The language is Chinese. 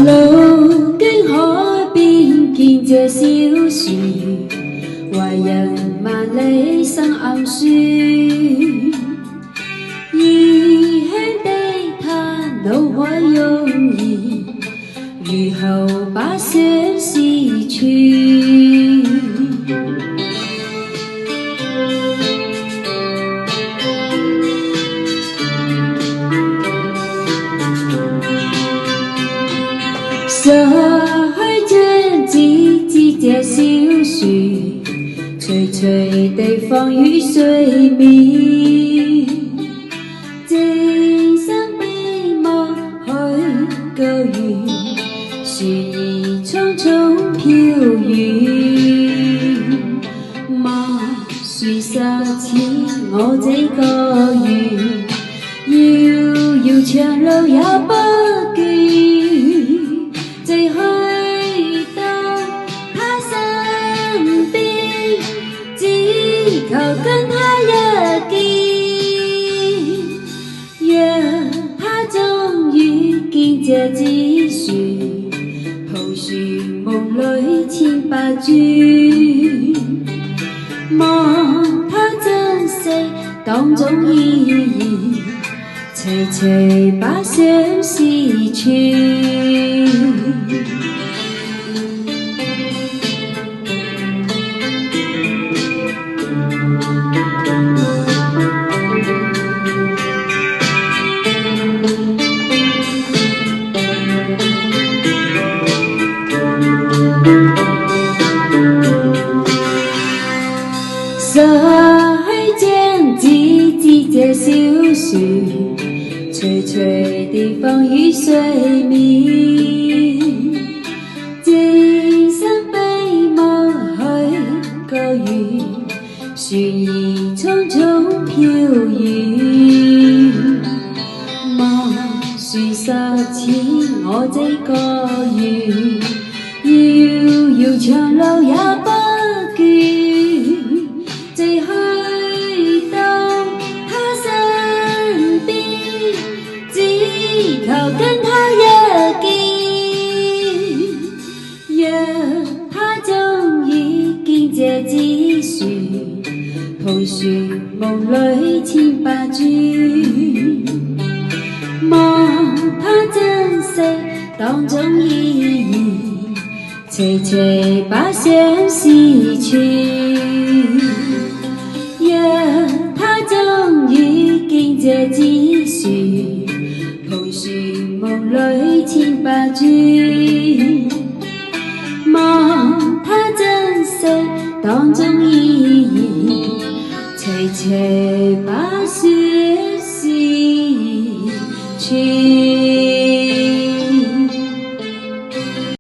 路經海邊見這小樹，為人萬里生暗書。異鄉的他腦海湧現，如何把相思傳？捨去將自己這小樹，徐徐地放於水面，靜心悲望去高遠，樹兒匆匆飄遠。莫說實似我這個願，遙遙長路也不倦。最去到他身邊，只求跟他一見。若他終遇見這枝樹，抱樹夢裏千百轉。望他珍惜當中意義，齊齊把相思傳。捨去將自己這小樹，徐徐地放於水面，靜心悲望去高遠，樹兒匆匆飄遠。莫說實似我這個願，遙遙長路也不倦。最去到他身邊，只求跟他一見。若他終遇見這枝樹，抱樹夢裏千百轉。望他珍惜當中意義，齊齊把相思傳。若他終遇見這枝樹，抱樹夢裏千百轉。望他珍惜當中意義，齊齊把